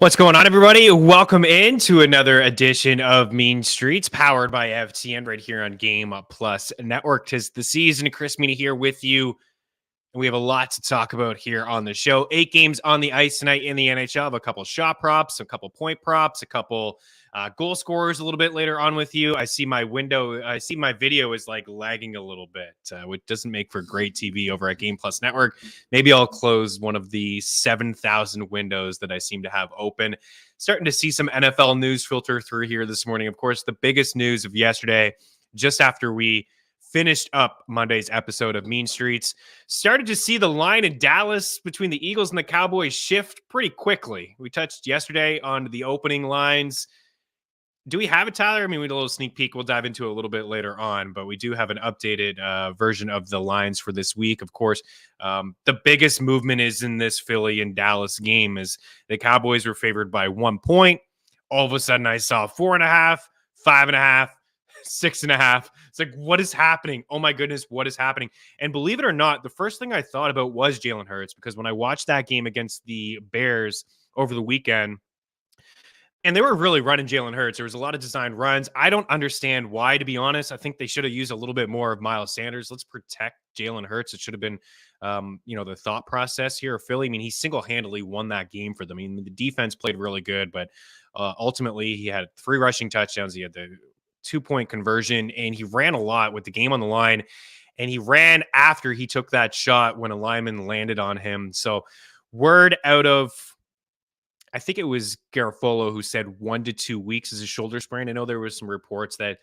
What's going on, everybody? Welcome into another edition of Mean Streets, powered by FTN right here on Game Plus Network. 'Tis the season. Chris Meaney here with you, and we have a lot to talk about here on the show. 8 games on the ice tonight in the NHL. I have a couple shot props, a couple point props, a couple goal scorers a little bit later on with you. I see my video is like lagging a little bit, which doesn't make for great TV over at Game Plus Network. Maybe I'll close one of the 7,000 windows that I seem to have open. Starting to see some NFL news filter through here this morning. Of course, the biggest news of yesterday, just after we finished up Monday's episode of Mean Streets, started to see the line in Dallas between the Eagles and the Cowboys shift pretty quickly. We touched yesterday on the opening lines. Do we have it, Tyler? I mean, we had a little sneak peek. We'll dive into it a little bit later on, but we do have an updated version of the lines for this week. Of course, the biggest movement is in this Philly and Dallas game is the Cowboys were favored by 1 point. All of a sudden, I saw 4.5, 5.5, 6.5. It's like, what is happening? Oh my goodness, what is happening? And believe it or not, the first thing I thought about was Jalen Hurts, because when I watched that game against the Bears over the weekend, and they were really running Jalen Hurts. There was a lot of designed runs. I don't understand why, to be honest. I think they should have used a little bit more of Miles Sanders. Let's protect Jalen Hurts. It should have been, the thought process here of Philly. I mean, he single-handedly won that game for them. I mean, the defense played really good, but ultimately he had 3 rushing touchdowns. He had the 2-point conversion, and he ran a lot with the game on the line. And he ran after he took that shot when a lineman landed on him. So word out of, I think it was Garofalo who said 1 to 2 weeks is a shoulder sprain. I know there was some reports that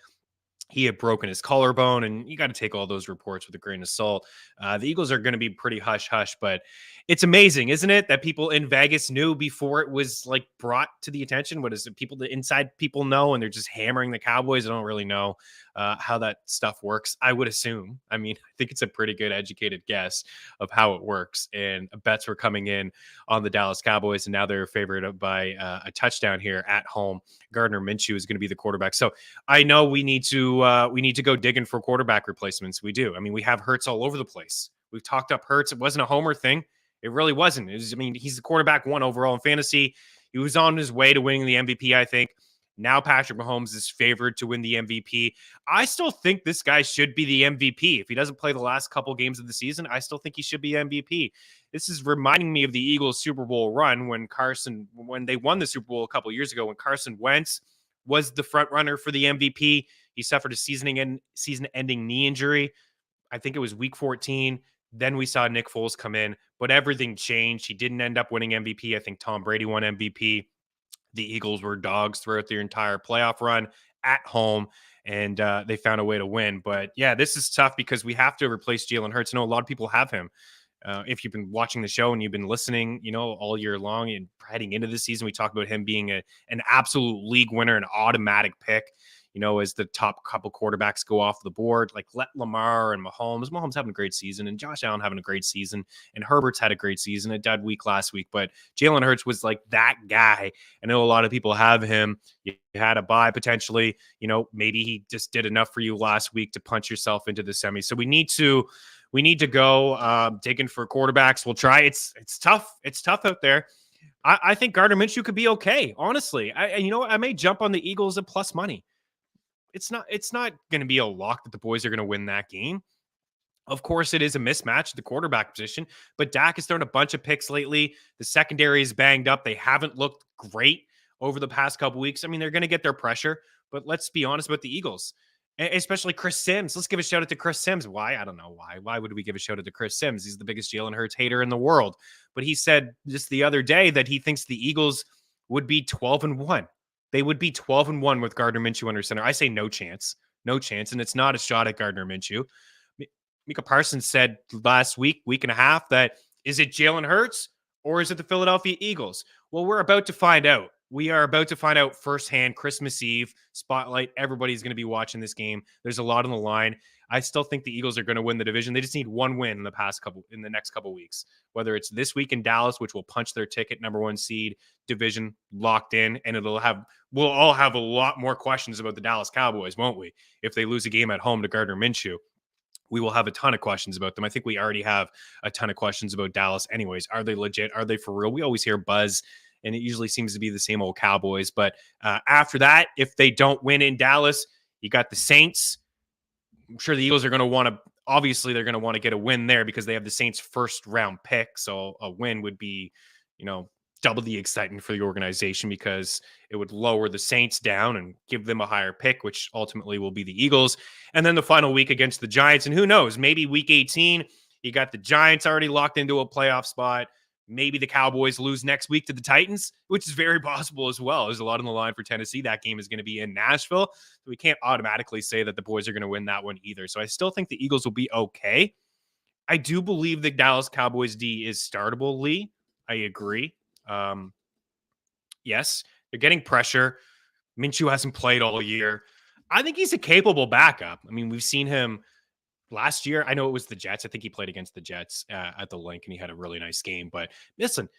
he had broken his collarbone, and you got to take all those reports with a grain of salt. The Eagles are going to be pretty hush-hush, but it's amazing, isn't it, that people in Vegas knew before it was like brought to the attention? What is it? The inside people know, and they're just hammering the Cowboys. I don't really know how that stuff works. I would assume. I mean, I think it's a pretty good educated guess of how it works. And bets were coming in on the Dallas Cowboys, and now they're favored by a touchdown here at home. Gardner Minshew is going to be the quarterback. So I know we need to go digging for quarterback replacements. We do. I mean, we have Hurts all over the place. We've talked up Hurts. It wasn't a homer thing. It really wasn't. He's the quarterback 1 overall in fantasy. He was on his way to winning the MVP, I think. Now Patrick Mahomes is favored to win the MVP. I still think this guy should be the MVP. If he doesn't play the last couple games of the season, I still think he should be MVP. This is reminding me of the Eagles Super Bowl run when they won the Super Bowl a couple years ago, when Carson Wentz was the front runner for the MVP. He suffered a season-ending knee injury. I think it was week 14. Then we saw Nick Foles come in, but everything changed. He didn't end up winning MVP. I think Tom Brady won MVP. The Eagles were dogs throughout their entire playoff run at home, and they found a way to win. But yeah, this is tough because we have to replace Jalen Hurts. I know a lot of people have him. If you've been watching the show and you've been listening, all year long and heading into the season, we talk about him being an absolute league winner, an automatic pick. As the top couple quarterbacks go off the board, like let Lamar and Mahomes having a great season, and Josh Allen having a great season, and Herbert's had a great season, a dud week last week, but Jalen Hurts was like that guy. I know a lot of people have him. You had a bye potentially, maybe he just did enough for you last week to punch yourself into the semi. So we need to go digging for quarterbacks. We'll try. It's tough. It's tough out there. I think Gardner Minshew could be okay. Honestly, I may jump on the Eagles at plus money. It's not going to be a lock that the boys are going to win that game. Of course, it is a mismatch at the quarterback position, but Dak has thrown a bunch of picks lately. The secondary is banged up. They haven't looked great over the past couple weeks. I mean, they're going to get their pressure, but let's be honest about the Eagles, especially Chris Sims. Let's give a shout out to Chris Sims. Why? I don't know why. Why would we give a shout out to Chris Sims? He's the biggest Jalen Hurts hater in the world. But he said just the other day that he thinks the Eagles would be 12-1. They would be 12-1 with Gardner Minshew under center. I say no chance. No chance. And it's not a shot at Gardner Minshew. Micah Parsons said last week and a half, that is it Jalen Hurts or is it the Philadelphia Eagles? Well, we're about to find out. We are about to find out firsthand. Christmas Eve, spotlight. Everybody's going to be watching this game. There's a lot on the line. I still think the Eagles are going to win the division. They just need one win in the next couple weeks, whether it's this week in Dallas, which will punch their ticket, number 1 seed, division locked in, and we'll all have a lot more questions about the Dallas Cowboys, won't we? If they lose a game at home to Gardner Minshew, we will have a ton of questions about them. I think we already have a ton of questions about Dallas anyways. Are they legit? Are they for real? We always hear buzz and it usually seems to be the same old Cowboys. But after that, if they don't win in Dallas, you got the Saints. I'm sure the Eagles are going to want to, obviously they're going to want to get a win there because they have the Saints first round pick. So a win would be, double the excitement for the organization because it would lower the Saints down and give them a higher pick, which ultimately will be the Eagles. And then the final week against the Giants. And who knows, maybe week 18, you got the Giants already locked into a playoff spot. Maybe the Cowboys lose next week to the Titans, which is very possible as well. There's a lot on the line for Tennessee. That game is going to be in Nashville. So we can't automatically say that the boys are going to win that one either. So I still think the Eagles will be okay. I do believe the Dallas Cowboys D is startable, Lee. I agree. Yes, they're getting pressure. Minshew hasn't played all year. I think he's a capable backup. I mean, we've seen him last year. I know it was the Jets. I think he played against the Jets at the Link, and he had a really nice game. But listen,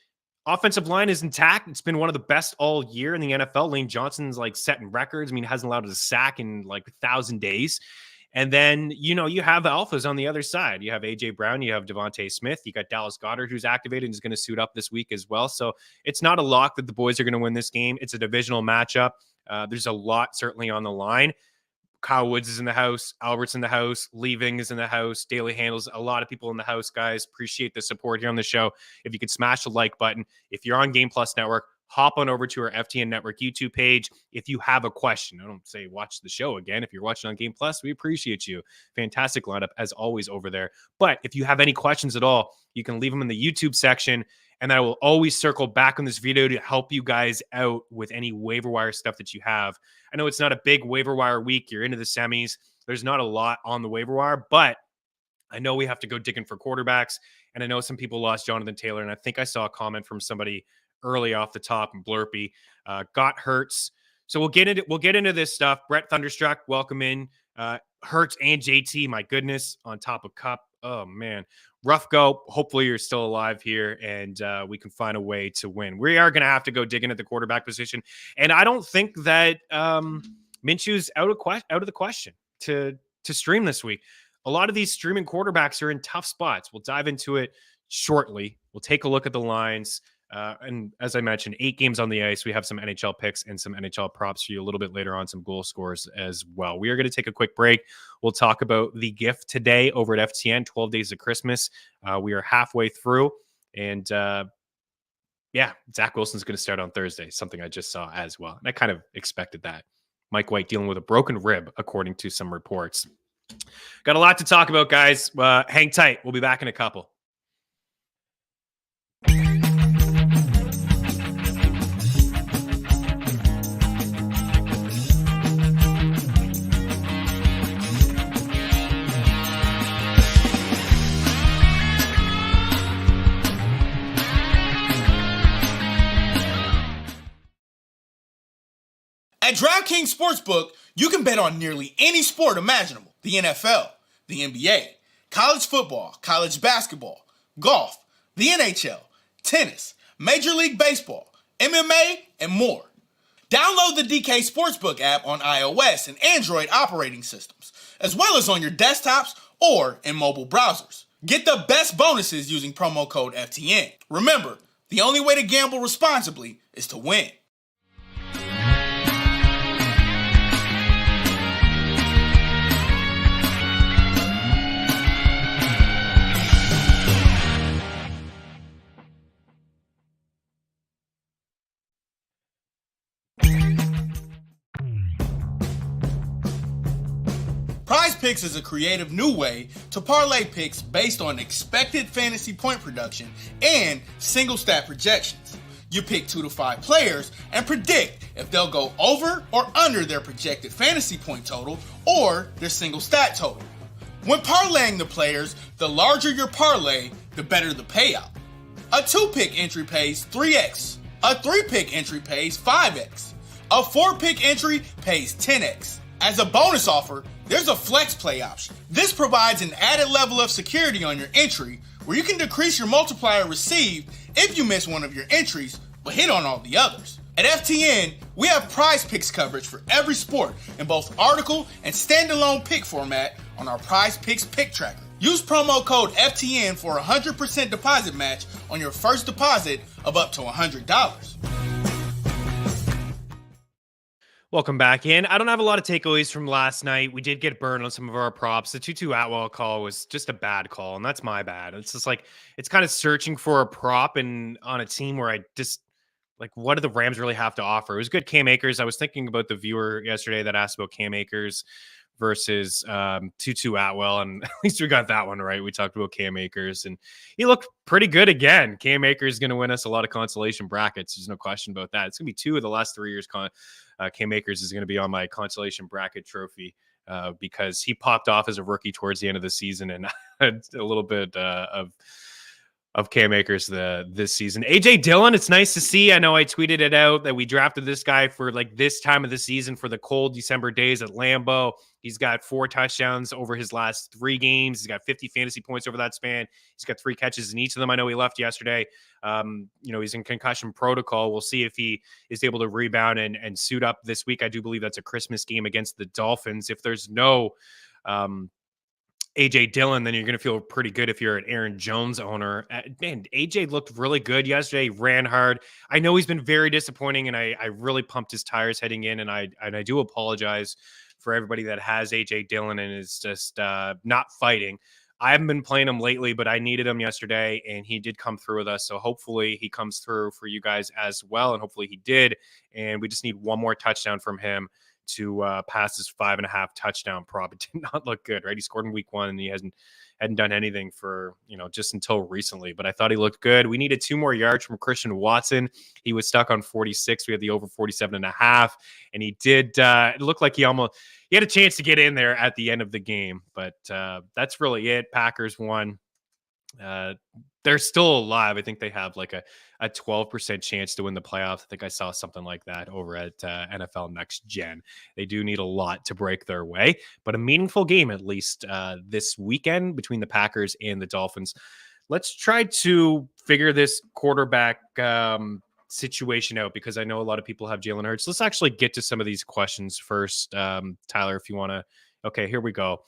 offensive line is intact. It's been one of the best all year in the NFL. Lane Johnson's like setting records. I mean, hasn't allowed a sack in like 1,000 days. And then, you have alphas on the other side. You have A.J. Brown. You have Devontae Smith. You got Dallas Goedert, who's activated and is going to suit up this week as well. So it's not a lock that the boys are going to win this game. It's a divisional matchup. There's a lot certainly on the line. Kyle Woods is in the house. Albert's in the house. Leaving is in the house. Daily Handles. A lot of people in the house, guys. Appreciate the support here on the show. If you could smash the like button. If you're on Game Plus Network, hop on over to our FTN Network YouTube page. If you have a question, I don't say watch the show again. If you're watching on Game Plus, we appreciate you. Fantastic lineup as always over there. But if you have any questions at all, you can leave them in the YouTube section, and I will always circle back on this video to help you guys out with any waiver wire stuff that you have. I know it's not a big waiver wire week. You're into the semis. There's not a lot on the waiver wire, but I know we have to go digging for quarterbacks, and I know some people lost Jonathan Taylor, and I think I saw a comment from somebody early off the top and Blurpy got Hurts. So we'll get into this stuff. Brett Thunderstruck, welcome in. Hurts and JT, my goodness, on top of Cup. Oh man, rough go. Hopefully you're still alive here and we can find a way to win. We are going to have to go dig into the quarterback position, and I don't think that Minshew's out of the question to stream this week. A lot of these streaming quarterbacks are in tough spots. We'll dive into it shortly. We'll take a look at the lines. And as I mentioned, 8 games on the ice. We have some NHL picks and some NHL props for you a little bit later on, some goal scores as well. We are going to take a quick break. We'll talk about the gift today over at FTN, 12 Days of Christmas. We are halfway through. And Zach Wilson's going to start on Thursday, something I just saw as well. And I kind of expected that. Mike White dealing with a broken rib, according to some reports. Got a lot to talk about, guys. Hang tight. We'll be back in a couple. At DraftKings Sportsbook, you can bet on nearly any sport imaginable. The NFL, the NBA, college football, college basketball, golf, the NHL, tennis, Major League Baseball, MMA, and more. Download the DK Sportsbook app on iOS and Android operating systems, as well as on your desktops or in mobile browsers. Get the best bonuses using promo code FTN. Remember, the only way to gamble responsibly is to win. PrizePicks is a creative new way to parlay picks based on expected fantasy point production and single stat projections. You pick 2 to 5 players and predict if they'll go over or under their projected fantasy point total or their single stat total. When parlaying the players, the larger your parlay, the better the payout. A 2-pick entry pays 3x. A 3-pick entry pays 5x. A 4-pick entry pays 10x. As a bonus offer, there's a flex play option. This provides an added level of security on your entry where you can decrease your multiplier received if you miss one of your entries but hit on all the others. At FTN, we have PrizePicks coverage for every sport in both article and standalone pick format on our PrizePicks pick tracker. Use promo code FTN for a 100% deposit match on your first deposit of up to $100. Welcome back in. I don't have a lot of takeaways from last night. We did get burned on some of our props. The 2-2 Atwell call was just a bad call, and that's my bad. It's just like it's kind of searching for a prop and on a team where I just like what do the Rams really have to offer? It was good Cam Akers. I was thinking about the viewer yesterday that asked about Cam Akers versus 2-2 Atwell, and at least we got that one right. We talked about Cam Akers, and he looked pretty good again. Cam Akers is going to win us a lot of consolation brackets. There's no question about that. It's going to be 2 of the last 3 years. Cam Akers is going to be on my consolation bracket trophy because he popped off as a rookie towards the end of the season and had a little bit of Cam Akers this season. AJ Dillon, it's nice to see. I know I tweeted it out that we drafted this guy for like this time of the season for the cold December days at Lambeau. He's got 4 touchdowns over his last 3 games. He's got 50 fantasy points over that span. He's got 3 catches in each of them. I know he left yesterday. He's in concussion protocol. We'll see if he is able to rebound and suit up this week. I do believe that's a Christmas game against the Dolphins. If there's no AJ Dillon, then you're going to feel pretty good if you're an Aaron Jones owner. Man, AJ looked really good yesterday. He ran hard. I know he's been very disappointing, and I really pumped his tires heading in, and I do apologize for everybody that has AJ Dillon and is just not fighting. I haven't been playing him lately, but I needed him yesterday, and he did come through with us. So hopefully he comes through for you guys as well, and hopefully he did. And we just need one more touchdown from him to pass his 5.5 touchdown prop. It did not look good, right? He scored in week 1 and he hadn't done anything for, just until recently, but I thought he looked good. We needed 2 more yards from Christian Watson. He was stuck on 46. We had the over 47.5, and he did, it looked like he had a chance to get in there at the end of the game, but that's really it. Packers won. They're still alive. I think they have like a 12% chance to win the playoffs. I think I saw something like that over at NFL Next Gen. They do need a lot to break their way, but a meaningful game at least this weekend between the Packers and the Dolphins. Let's try to figure this quarterback situation out because I know a lot of people have Jalen Hurts. Let's actually get to some of these questions first. Tyler, if you want to. Okay, here we go.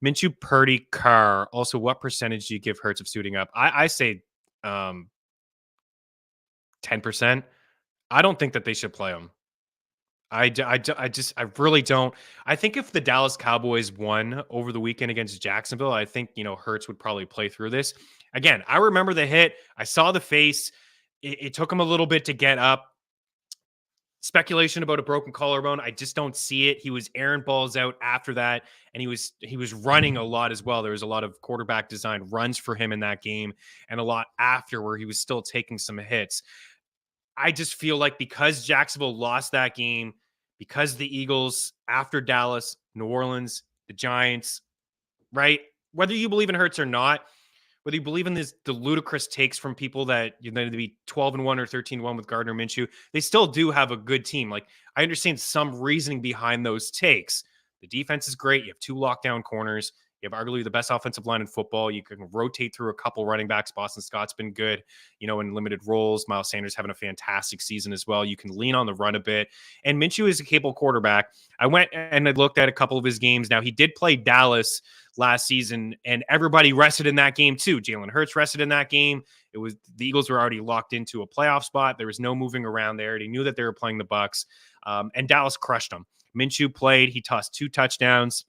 Minshew, Purdy, Carr. Also, what percentage do you give Hurts of suiting up? I say 10%. I don't think that they should play him. I really don't. I think if the Dallas Cowboys won over the weekend against Jacksonville, I think, Hurts would probably play through this. Again, I remember the hit. I saw the face. It took him a little bit to get up. Speculation about a broken collarbone. I just don't see it. He was airing balls out after that, and he was running a lot as well. There was a lot of quarterback design runs for him in that game, and a lot after where he was still taking some hits. I just feel like because Jacksonville lost that game, because the Eagles after Dallas, New Orleans, the Giants, right? Whether you believe in Hurts or not, whether you believe in the ludicrous takes from people that you're going to be 12-1 or 13-1 with Gardner Minshew, they still do have a good team. Like, I understand some reasoning behind those takes. The defense is great. You have 2 lockdown corners. You have arguably the best offensive line in football. You can rotate through a couple running backs. Boston Scott's been good, in limited roles. Miles Sanders having a fantastic season as well. You can lean on the run a bit. And Minshew is a capable quarterback. I went and I looked at a couple of his games. Now, he did play Dallas last season, and everybody rested in that game too. Jalen Hurts rested in that game. It was the Eagles were already locked into a playoff spot. There was no moving around there. They knew that they were playing the Bucs, and Dallas crushed them. Minshew played. He tossed 2 touchdowns.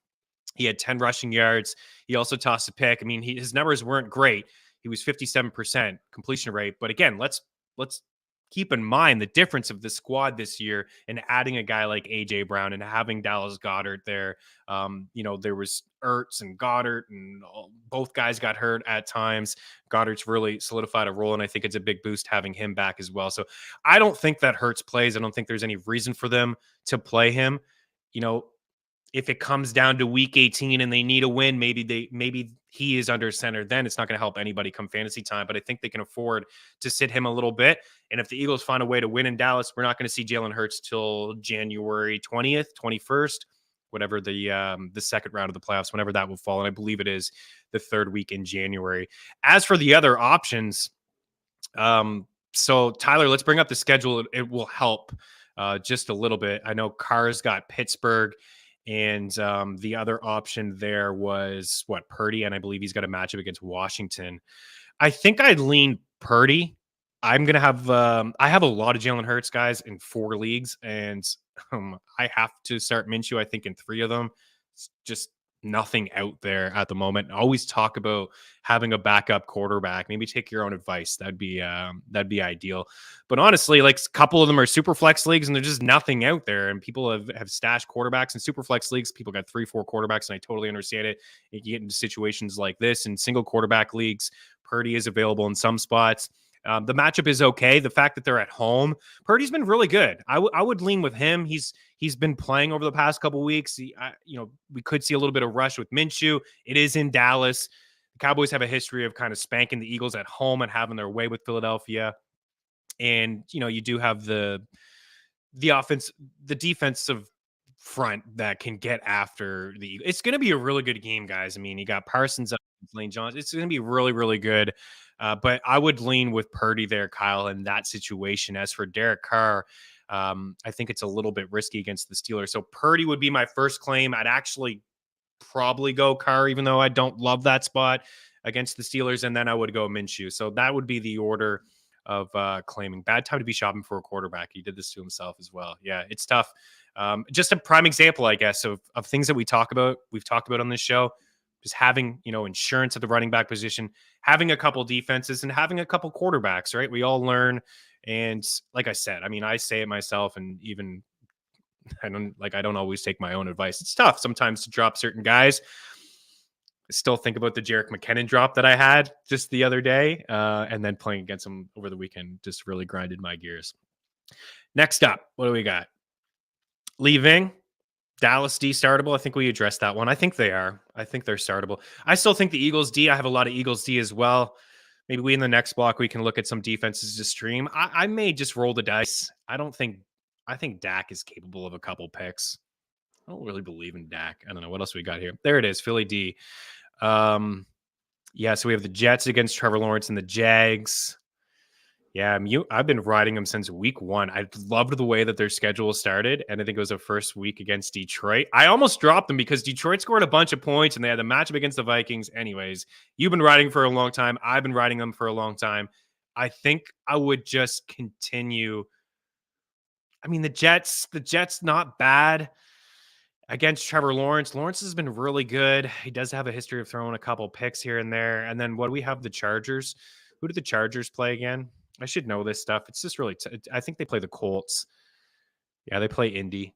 He had 10 rushing yards. He also tossed a pick. I mean, his numbers weren't great. He was 57% completion rate. But again, let's keep in mind the difference of the squad this year and adding a guy like A.J. Brown and having Dallas Goedert there. There was Ertz and Goddard, and both guys got hurt at times. Goddard's really solidified a role, and I think it's a big boost having him back as well. So I don't think that Hurts plays. I don't think there's any reason for them to play him. If it comes down to week 18 and they need a win, maybe he is under center. Then it's not going to help anybody come fantasy time, but I think they can afford to sit him a little bit. And if the Eagles find a way to win in Dallas, we're not going to see Jalen Hurts till January 20th, 21st, whatever the second round of the playoffs, whenever that will fall. And I believe it is the 3rd week in January. As for the other options, so Tyler, let's bring up the schedule. It will help just a little bit. I know Carr's got Pittsburgh. And the other option there was Purdy, and I believe he's got a matchup against Washington. I think I'd lean Purdy I'm going to have, I have a lot of Jalen Hurts guys in 4 leagues, and I have to start Minshew, I think, in 3 of them. It's just nothing out there at the moment. I always talk about having a backup quarterback. Maybe take your own advice. That'd be ideal. But honestly, like a couple of them are super flex leagues, and there's just nothing out there. And people have stashed quarterbacks in super flex leagues. People got 3-4 quarterbacks, and I totally understand it. You get into situations like this in single quarterback leagues. Purdy is available in some spots. The matchup is okay. The fact that they're at home, Purdy's been really good. I would lean with him. He's been playing over the past couple of weeks. We could see a little bit of rush with Minshew. It is in Dallas. The Cowboys have a history of kind of spanking the Eagles at home and having their way with Philadelphia. And you do have the defensive front that can get after the Eagles. It's going to be a really good game, guys. I mean, you got Parsons up, Lane Johnson. It's going to be really, really good. But I would lean with Purdy there, Kyle, in that situation. As for Derek Carr, I think it's a little bit risky against the Steelers. So Purdy would be my first claim. I'd actually probably go Carr, even though I don't love that spot against the Steelers. And then I would go Minshew. So that would be the order of claiming. Bad time to be shopping for a quarterback. He did this to himself as well. Yeah, it's tough. Just a prime example, I guess, of things that we've talked about on this show. Just having, insurance at the running back position, having a couple defenses, and having a couple quarterbacks, right? We all learn. And like I said, I mean, I say it myself, and even I don't always take my own advice. It's tough sometimes to drop certain guys. I still think about the Jerick McKinnon drop that I had just the other day, and then playing against him over the weekend just really grinded my gears. Next up, what do we got? Leaving. Dallas D startable. I think we addressed that one. I think they are. I think they're startable. I still think the Eagles D. I have a lot of Eagles D as well. Maybe in the next block we can look at some defenses to stream. I may just roll the dice. I think Dak is capable of a couple picks. I don't really believe in Dak. I don't know what else we got here. There it is, Philly D. So we have the Jets against Trevor Lawrence and the Jags. Yeah, I've been riding them since week 1. I loved the way that their schedule started, and I think it was the first week against Detroit. I almost dropped them because Detroit scored a bunch of points, and they had a matchup against the Vikings. Anyways, you've been riding for a long time. I've been riding them for a long time. I think I would just continue. I mean, the Jets not bad against Trevor Lawrence. Lawrence has been really good. He does have a history of throwing a couple picks here and there. And then what do we have? The Chargers. Who do the Chargers play again? I should know this stuff. It's just really, I think they play the Colts. Yeah, they play Indy.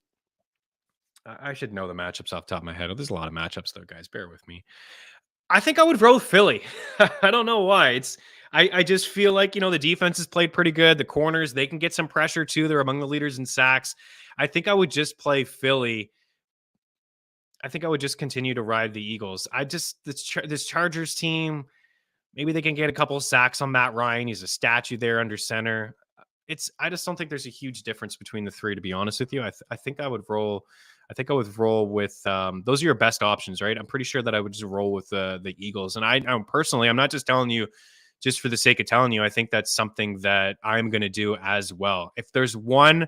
I should know the matchups off the top of my head. There's a lot of matchups though, guys. Bear with me. I think I would roll Philly. I don't know why. I just feel like, the defense has played pretty good. The corners, they can get some pressure too. They're among the leaders in sacks. I think I would just play Philly. I think I would just continue to ride the Eagles. This Chargers team, maybe they can get a couple of sacks on Matt Ryan. He's a statue there under center. I just don't think there's a huge difference between the three, to be honest with you. I think I would roll. I think I would roll with those are your best options, right? I'm pretty sure that I would just roll with the Eagles. And I personally, I'm not just telling you just for the sake of telling you. I think that's something that I'm going to do as well. If there's one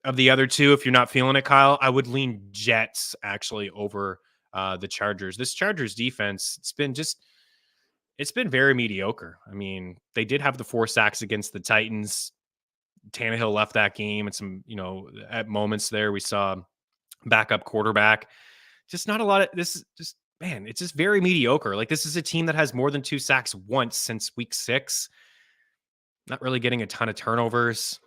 of the other two, if you're not feeling it, Kyle, I would lean Jets actually over the Chargers. This Chargers defense, it's been very mediocre. I mean, they did have the 4 sacks against the Titans. Tannehill left that game, and some, at moments there we saw backup quarterback. Just not a lot of this. It's just very mediocre. Like, this is a team that has more than 2 sacks once since week 6. Not really getting a ton of turnovers.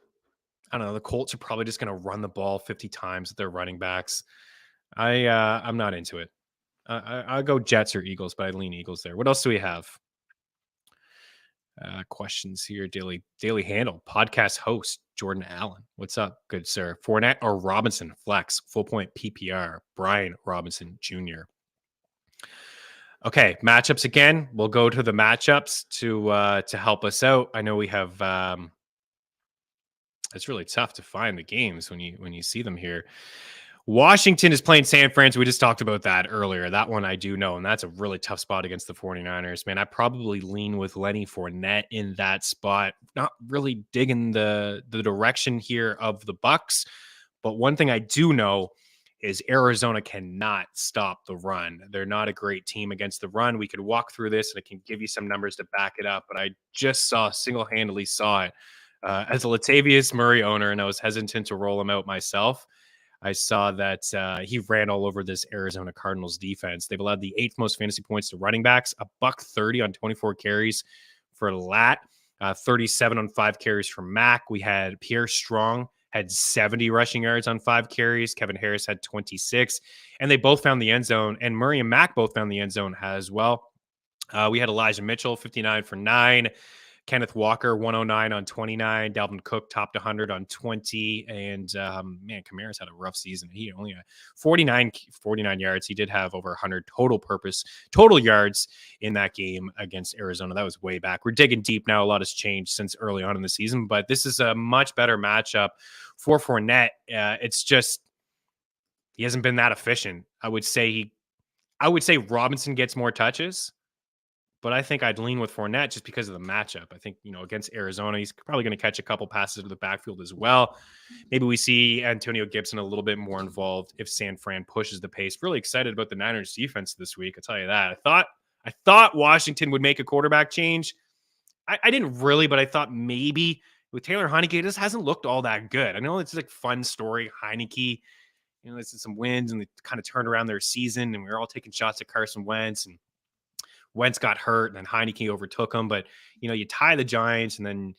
I don't know. The Colts are probably just going to run the ball 50 times with their running backs. I'm not into it. I'll go Jets or Eagles, but I lean Eagles there. What else do we have? Questions here. Daily Handle. Podcast host, Jordan Allen. What's up, good sir? Fournette or Robinson? Flex. Full point PPR. Brian Robinson Jr. Okay, matchups again. We'll go to the matchups to help us out. I know we have... it's really tough to find the games when you see them here. Washington is playing San Fran. We just talked about that earlier. That one I do know, and that's a really tough spot against the 49ers. Man, I probably lean with Lenny Fournette in that spot. Not really digging the direction here of the Bucks, but one thing I do know is Arizona cannot stop the run. They're not a great team against the run. We could walk through this and I can give you some numbers to back it up, but I just single-handedly saw it as a Latavius Murray owner, and I was hesitant to roll him out myself. I saw that he ran all over this Arizona Cardinals defense. They've allowed the 8th most fantasy points to running backs, $130 on 24 carries for Lat, 37 on 5 carries for Mac. We had Pierre Strong had 70 rushing yards on 5 carries. Kevin Harris had 26, and they both found the end zone. And Murray and Mac both found the end zone as well. We had Elijah Mitchell, 59 for 9. Kenneth Walker, 109 on 29. Dalvin Cook topped 100 on 20. And man, Kamara's had a rough season. He only had 49 yards. He did have over 100 total yards in that game against Arizona. That was way back. We're digging deep now. A lot has changed since early on in the season, but this is a much better matchup for Fournette. It's just he hasn't been that efficient. I would say Robinson gets more touches, but I think I'd lean with Fournette just because of the matchup. I think, against Arizona, he's probably going to catch a couple passes to the backfield as well. Maybe we see Antonio Gibson a little bit more involved if San Fran pushes the pace. Really excited about the Niners defense this week. I'll tell you that. I thought Washington would make a quarterback change. I didn't really, but I thought maybe with Taylor Heineke, it just hasn't looked all that good. I know it's like fun story. Heineke, this is some wins and they kind of turned around their season and we were all taking shots at Carson Wentz and Wentz got hurt and then Heineke overtook him. But, you tie the Giants and then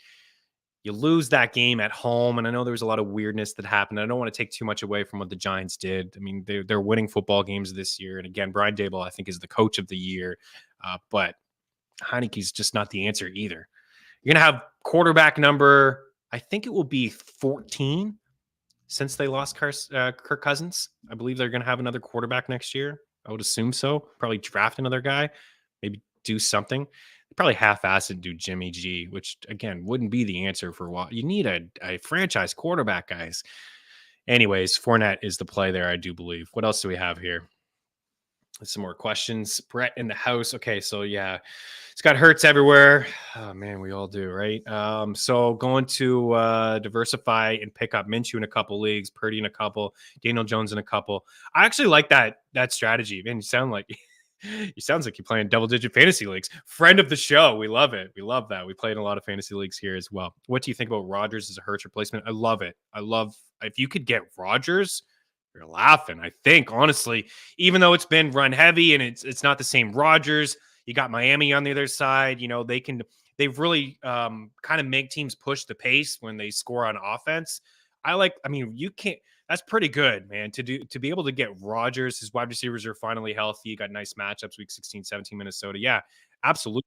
you lose that game at home. And I know there was a lot of weirdness that happened. I don't want to take too much away from what the Giants did. I mean, they're winning football games this year. And again, Brian Daboll, I think, is the coach of the year. But Heineke's just not the answer either. You're going to have quarterback number, I think it will be 14 since they lost Kirk Cousins. I believe they're going to have another quarterback next year. I would assume so. Probably draft another guy. Maybe do something. Probably half-ass and do Jimmy G, which, again, wouldn't be the answer for what you need a franchise quarterback, guys. Anyways, Fournette is the play there, I do believe. What else do we have here? Some more questions. Brett in the house. Okay, so yeah, it's got Hurts everywhere. Oh man, we all do, right? So going to diversify and pick up Minshew in a couple leagues, Purdy in a couple, Daniel Jones in a couple. I actually like that strategy. Man, you sounds like you're playing double-digit fantasy leagues. Friend of the show. We love it. We love that. We play in a lot of fantasy leagues here as well. What do you think about Rodgers as a Hurts replacement? I love it. I love if you could get Rodgers, you're laughing. I think, honestly, even though it's been run heavy and it's not the same Rodgers, you got Miami on the other side. They've really kind of make teams push the pace when they score on offense. You can't. That's pretty good, man, to be able to get Rodgers. His wide receivers are finally healthy. You got nice matchups, week 16, 17, Minnesota. Yeah, absolutely.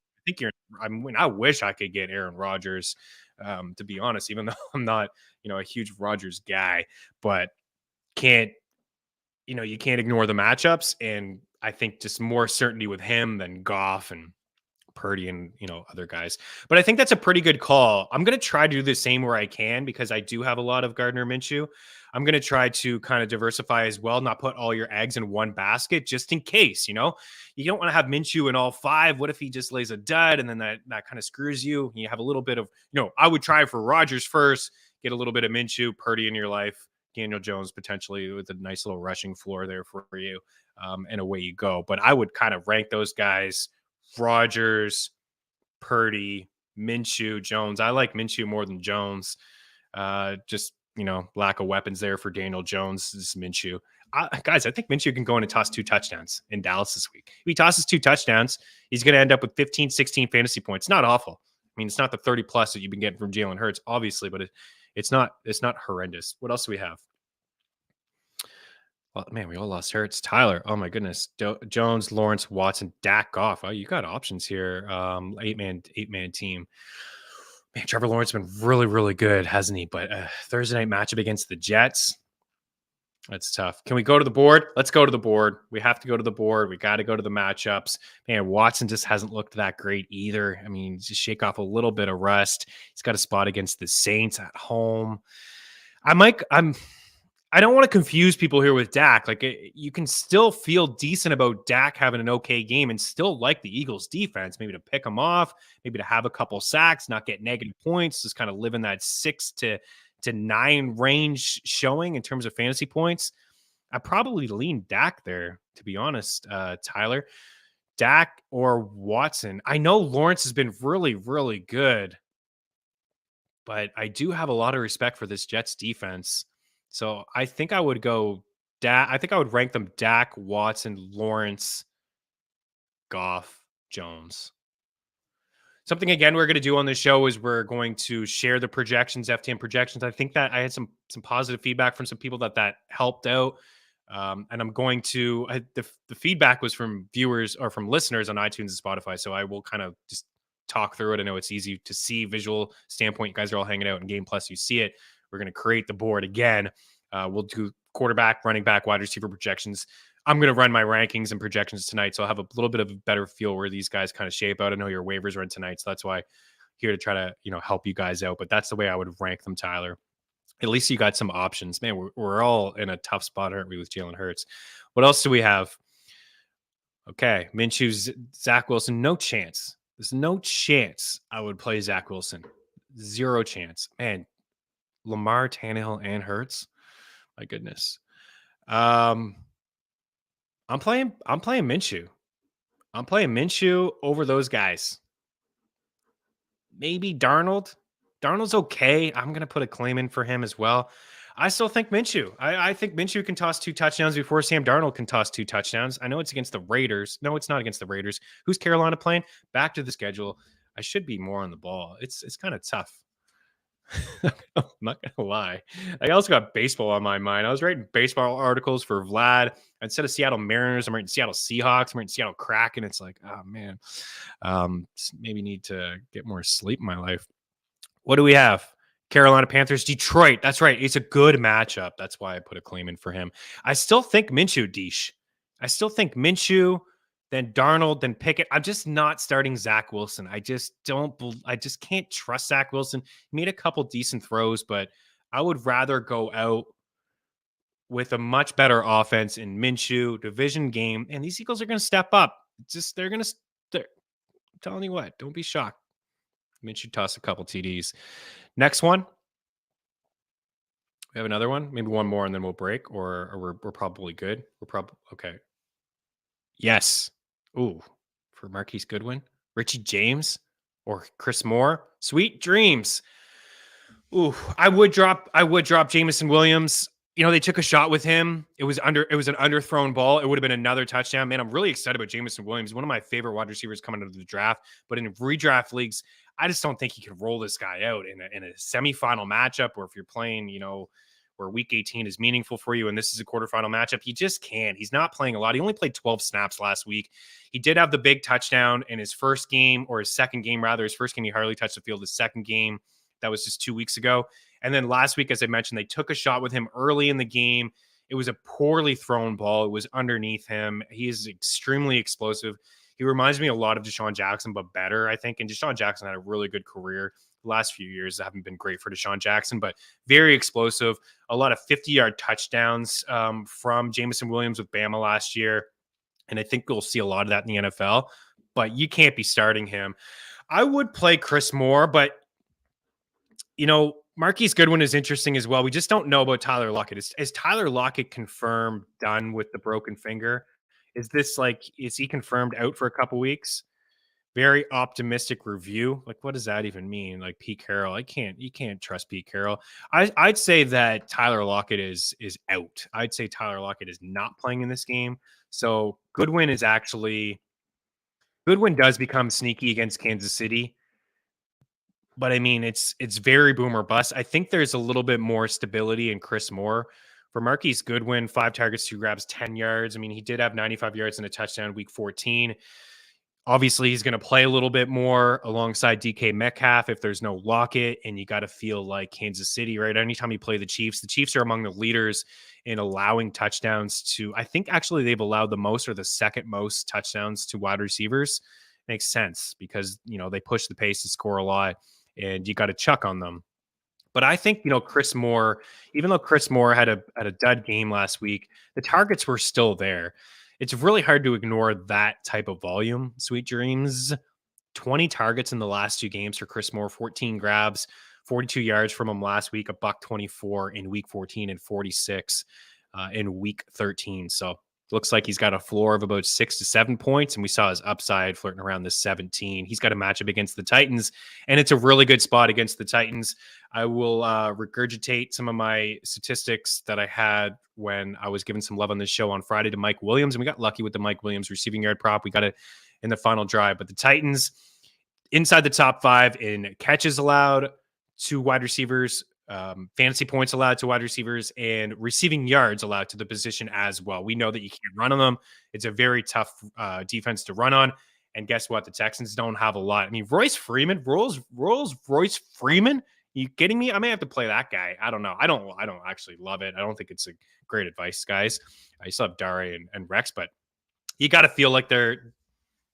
I wish I could get Aaron Rodgers, to be honest, even though I'm not, a huge Rodgers guy, but you can't ignore the matchups. And I think just more certainty with him than Goff and Purdy and, other guys. But I think that's a pretty good call. I'm going to try to do the same where I can because I do have a lot of Gardner Minshew. I'm going to try to kind of diversify as well, not put all your eggs in one basket just in case, you don't want to have Minshew in all 5. What if he just lays a dud and then that kind of screws you? You have a little bit of, I would try for Rodgers first, get a little bit of Minshew, Purdy in your life, Daniel Jones potentially with a nice little rushing floor there for you, and away you go. But I would kind of rank those guys: Rodgers, Purdy, Minshew, Jones. I like Minshew more than Jones. Just lack of weapons there for Daniel Jones. This is Minshew. Guys, I think Minshew can go in and toss 2 touchdowns in Dallas this week. If he tosses 2 touchdowns, he's going to end up with 15, 16 fantasy points. Not awful. I mean, it's not the 30 plus that you've been getting from Jalen Hurts, obviously, but it's not horrendous. What else do we have? Well, man, we all lost Hurts. Tyler, oh my goodness. Jones, Lawrence, Watson, Dak, Goff. Oh, you got options here. 8-man team. Man, Trevor Lawrence has been really, really good, hasn't he? But Thursday night matchup against the Jets. That's tough. Can we go to the board? Let's go to the board. We have to go to the board. We got to go to the matchups. Man, Watson just hasn't looked that great either. I mean, just shake off a little bit of rust. He's got a spot against the Saints at home. I don't want to confuse people here with Dak. Like, you can still feel decent about Dak having an okay game and still like the Eagles defense, maybe to pick them off, maybe to have a couple sacks, not get negative points, just kind of live in that 6 to 9 range showing in terms of fantasy points. I probably lean Dak there, to be honest, Tyler. Dak or Watson. I know Lawrence has been really, really good, but I do have a lot of respect for this Jets defense. So I think I would go Dak. I think I would rank them Dak, Watson, Lawrence, Goff, Jones. Something again we're going to do on this show is we're going to share the projections, FTM projections. I think that I had some positive feedback from some people that helped out. And I'm going to the feedback was from viewers or from listeners on iTunes and Spotify. So I will kind of just talk through it. I know it's easy to see visual standpoint. You guys are all hanging out in Game Plus. You see it. We're going to create the board again. We'll do quarterback, running back, wide receiver projections. I'm going to run my rankings and projections tonight, so I'll have a little bit of a better feel where these guys kind of shape out. I know your waivers are in tonight, so that's why I'm here to try to help you guys out. But that's the way I would rank them, Tyler. At least you got some options, man. We're all in a tough spot, aren't we, with Jalen Hurts? What else do we have? Okay, Minshew, Zach Wilson, no chance. There's no chance I would play Zach Wilson. Zero chance, man. Lamar, Tannehill, and Hurts. My goodness. I'm playing Minshew. I'm playing Minshew over those guys. Maybe Darnold. Darnold's okay. I'm going to put a claim in for him as well. I still think Minshew. I think Minshew can toss 2 touchdowns before Sam Darnold can toss 2 touchdowns. I know it's against the Raiders. No, it's not against the Raiders. Who's Carolina playing? Back to the schedule. I should be more on the ball. It's kind of tough. I'm not gonna lie. I also got baseball on my mind. I was writing baseball articles for Vlad. Instead of Seattle Mariners, I'm writing Seattle Seahawks. I'm writing Seattle Kraken. It's like, oh man, maybe need to get more sleep in my life. What do we have? Carolina Panthers, Detroit. That's right. It's a good matchup. That's why I put a claim in for him. I still think Minshew, Deesh. I still think Minshew, then Darnold, then Pickett. I'm just not starting Zach Wilson. I just can't trust Zach Wilson. He made a couple decent throws, but I would rather go out with a much better offense in Minshew, division game, and these Eagles are going to step up. I'm telling you what, don't be shocked. Minshew toss a couple TDs. Next one. We have another one, maybe one more, and then we'll break, or we're probably good. We're probably okay. Yes. Ooh, for Marquise Goodwin, Richie James, or Chris Moore. Sweet dreams. Ooh, I would drop Jameson Williams. They took a shot with him. It was an underthrown ball. It would have been another touchdown. Man, I'm really excited about Jameson Williams. One of my favorite wide receivers coming out of the draft. But in redraft leagues, I just don't think he can roll this guy out in a semifinal matchup, or if you're playing, where week 18 is meaningful for you and this is a quarterfinal matchup. You just can't. He's not playing a lot. He only played 12 snaps last week. He did have the big touchdown in his first game, or his second game, rather. His first game, he hardly touched the field. His second game, that was just 2 weeks ago. And then last week, as I mentioned, they took a shot with him early in the game. It was a poorly thrown ball. It was underneath him. He is extremely explosive. He reminds me a lot of Deshaun Jackson, but better, I think. And Deshaun Jackson had a really good career. The last few years haven't been great for Deshaun Jackson, but very explosive. A lot of 50-yard touchdowns from Jameson Williams with Bama last year. And I think we'll see a lot of that in the NFL, but you can't be starting him. I would play Chris Moore, but Marquise Goodwin is interesting as well. We just don't know about Tyler Lockett. Is Tyler Lockett confirmed done with the broken finger? Is he confirmed out for a couple weeks? Very optimistic review. Like, what does that even mean? Like Pete Carroll. You can't trust Pete Carroll. I'd say that Tyler Lockett is out. I'd say Tyler Lockett is not playing in this game. So Goodwin does become sneaky against Kansas City. But I mean, it's very boom or bust. I think there's a little bit more stability in Chris Moore. For Marquise Goodwin, 5 targets, 2 grabs, 10 yards. I mean, he did have 95 yards and a touchdown week 14. Obviously, he's going to play a little bit more alongside DK Metcalf if there's no Lockett, and you got to feel like Kansas City, right? Anytime you play the Chiefs are among the leaders in allowing touchdowns to, I think actually they've allowed the most or the second most touchdowns to wide receivers. Makes sense because, they push the pace to score a lot, and you got to chuck on them. But I think, Chris Moore, even though Chris Moore had a dud game last week, the targets were still there. It's really hard to ignore that type of volume. Sweet dreams. 20 targets in the last 2 games for Chris Moore, 14 grabs, 42 yards from him last week, $124 in week 14 and 46 in week 13. So looks like he's got a floor of about 6 to 7 points, and we saw his upside flirting around the 17. He's got a matchup against the Titans, and it's a really good spot against the Titans. I will regurgitate some of my statistics that I had when I was giving some love on this show on Friday to Mike Williams, and we got lucky with the Mike Williams receiving yard prop. We got it in the final drive, but the Titans inside the top 5 in catches allowed to wide receivers, fantasy points allowed to wide receivers, and receiving yards allowed to the position as well. We know that you can't run on them. It's a very tough defense to run on. And guess what? The Texans don't have a lot. I mean, Royce Freeman. You kidding me? I may have to play that guy. I don't know. I don't actually love it. I don't think it's a great advice, guys. I still have Dare and Rex, but you got to feel like they're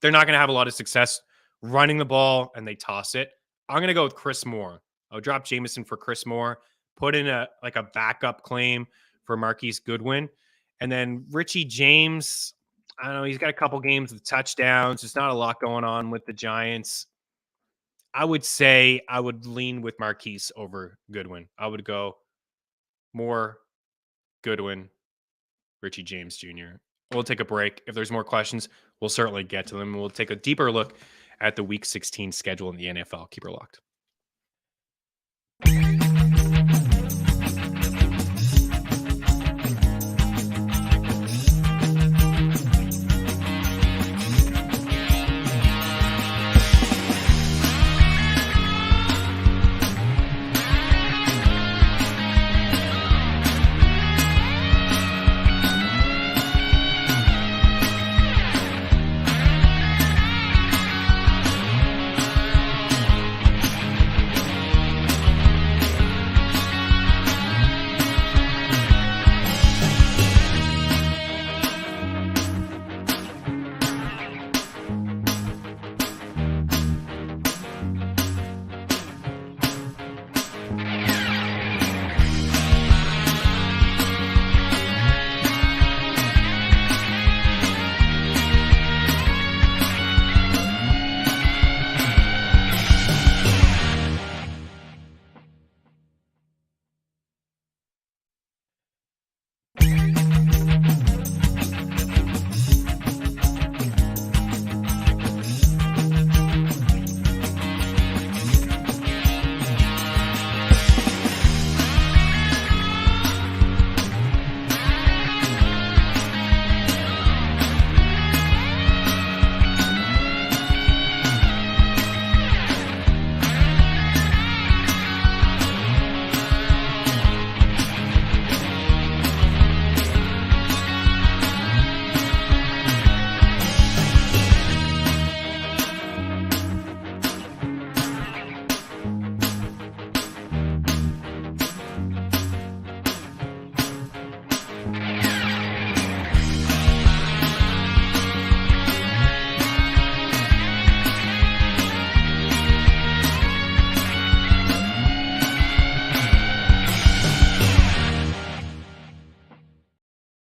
not going to have a lot of success running the ball, and they toss it. I'm going to go with Chris Moore. I'll drop Jameson for Chris Moore, put in a backup claim for Marquise Goodwin. And then Richie James, I don't know, he's got a couple games with touchdowns. There's not a lot going on with the Giants. I would say I would lean with Marquise over Goodwin. I would go Moore, Goodwin, Richie James Jr. We'll take a break. If there's more questions, we'll certainly get to them. We'll take a deeper look at the Week 16 schedule in the NFL. Keep her locked.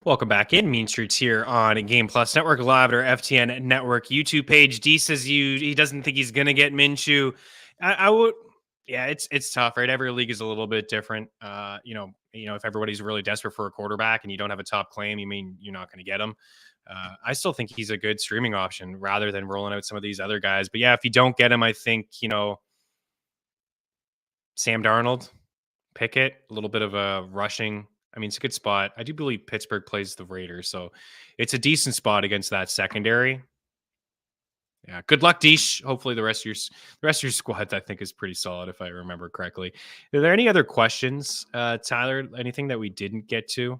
Welcome back in. Mean Streets here on Game Plus Network, live at our FTN Network YouTube page. D says he doesn't think he's going to get Minshew. I would, yeah, it's tough, right? Every league is a little bit different. If everybody's really desperate for a quarterback and you don't have a top claim, you mean you're not going to get him. I still think he's a good streaming option rather than rolling out some of these other guys. But yeah, if you don't get him, I think, Sam Darnold, Pickett, a little bit of a rushing. I mean, it's a good spot. I do believe Pittsburgh plays the Raiders, so it's a decent spot against that secondary. Yeah, good luck, Deesh. Hopefully, the rest of your squad, I think, is pretty solid, if I remember correctly. Are there any other questions, Tyler? Anything that we didn't get to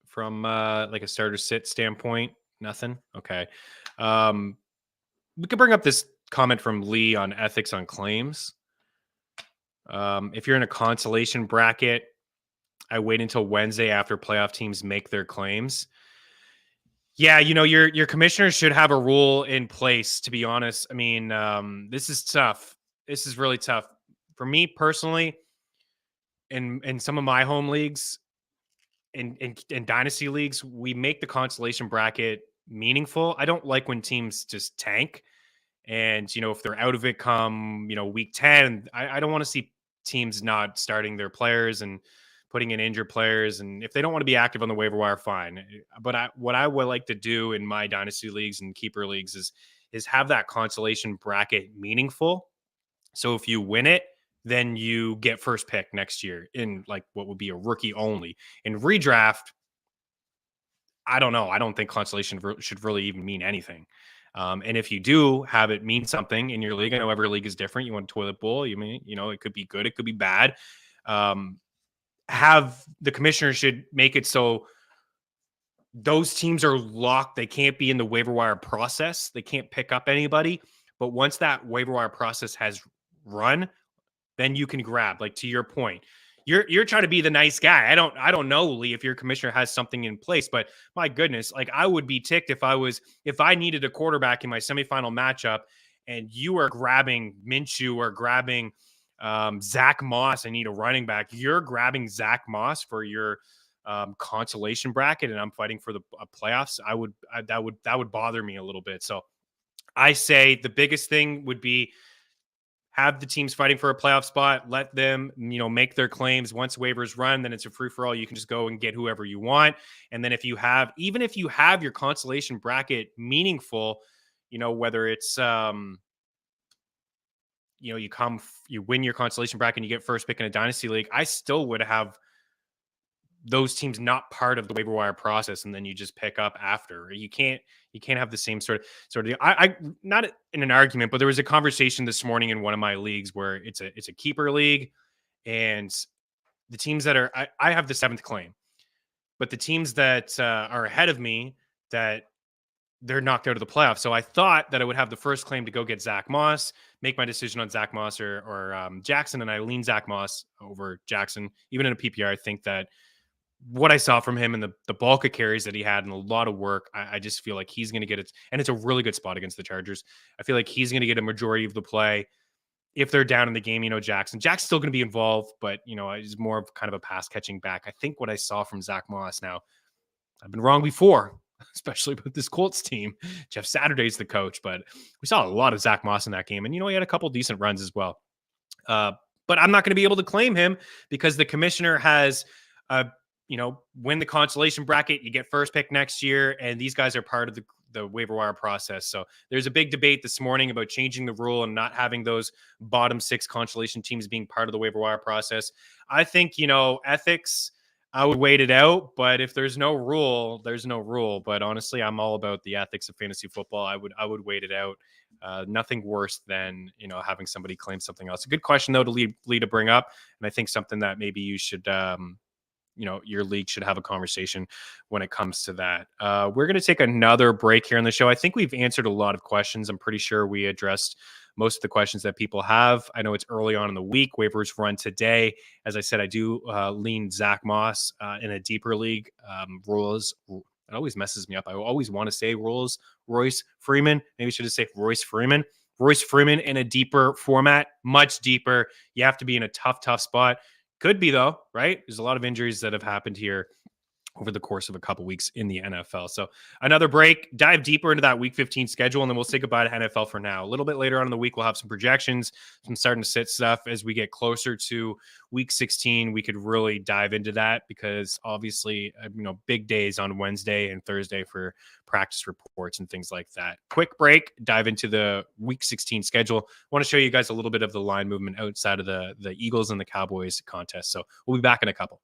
from like a starter sit standpoint? Nothing. Okay. We could bring up this comment from Lee on ethics on claims. If you're in a consolation bracket, I wait until Wednesday after playoff teams make their claims. Yeah, your commissioner should have a rule in place, to be honest. I mean, this is tough. This is really tough. For me personally, in some of my home leagues, in dynasty leagues, we make the consolation bracket meaningful. I don't like when teams just tank. And, if they're out of it come, week 10, I don't want to see teams not starting their players and putting in injured players. And if they don't want to be active on the waiver wire, fine. But what I would like to do in my dynasty leagues and keeper leagues is have that consolation bracket meaningful. So if you win it, then you get first pick next year in like what would be a rookie only. In redraft, I don't know. I don't think consolation should really even mean anything. And if you do have it mean something in your league, I know every league is different. You want a toilet bowl, it could be good, it could be bad. Have the commissioner should make it so those teams are locked. They can't be in the waiver wire process. They can't pick up anybody. But once that waiver wire process has run, then you can grab. Like, to your point, you're trying to be the nice guy. I don't know, Lee, if your commissioner has something in place, but my goodness, like, I would be ticked if I needed a quarterback in my semifinal matchup and you are grabbing Minshew or grabbing Zach Moss. I need a running back. You're grabbing Zach Moss for your consolation bracket, and I'm fighting for the playoffs. That would bother me a little bit. So I say the biggest thing would be have the teams fighting for a playoff spot. Let them, make their claims. Once waivers run, then it's a free for all. You can just go and get whoever you want. And then if you have your consolation bracket meaningful, whether it's you win your consolation bracket and you get first pick in a dynasty league, I still would have those teams not part of the waiver wire process, and then you just pick up after. You can't have the same sort of. I not in an argument, but there was a conversation this morning in one of my leagues where it's a keeper league, and the teams that are I have the 7th claim, but the teams that are ahead of me, that they're knocked out of the playoffs. So I thought that I would have the first claim to go get Zach Moss, make my decision on Zach Moss or Jackson, and I lean Zach Moss over Jackson. Even in a PPR, I think that what I saw from him and the bulk of carries that he had and a lot of work, I just feel like he's going to get it. And it's a really good spot against the Chargers. I feel like he's going to get a majority of the play. If they're down in the game, Jackson's still going to be involved, but, he's more of kind of a pass catching back. I think what I saw from Zach Moss, now I've been wrong before, especially with this Colts team. Jeff Saturday's the coach, but we saw a lot of Zach Moss in that game. And, he had a couple decent runs as well. But I'm not going to be able to claim him because the commissioner has win the consolation bracket, you get first pick next year, and these guys are part of the waiver wire process. So there's a big debate this morning about changing the rule and not having those bottom 6 consolation teams being part of the waiver wire process. I think, ethics, I would wait it out, but if there's no rule, there's no rule. But honestly, I'm all about the ethics of fantasy football. I would wait it out. Nothing worse than, having somebody claim something else. A good question, though, to Lee to bring up. And I think something that maybe you should, your league should have a conversation when it comes to that. We're going to take another break here on the show. I think we've answered a lot of questions. I'm pretty sure we addressed most of the questions that people have. I know it's early on in the week. Waivers run today. As I said, I do lean Zach Moss in a deeper league. Rules, it always messes me up. I always want to say rules. Royce Freeman. Maybe I should just say Royce Freeman. Royce Freeman in a deeper format, much deeper. You have to be in a tough spot. Could be, though, right? There's a lot of injuries that have happened here over the course of a couple weeks in the NFL. So another break, dive deeper into that Week 15 schedule, and then we'll say goodbye to NFL for now. A little bit later on in the week, we'll have some projections, some starting to sit stuff. As we get closer to Week 16, we could really dive into that because obviously, big days on Wednesday and Thursday for practice reports and things like that. Quick break, dive into the Week 16 schedule. I want to show you guys a little bit of the line movement outside of the Eagles and the Cowboys contest. So we'll be back in a couple.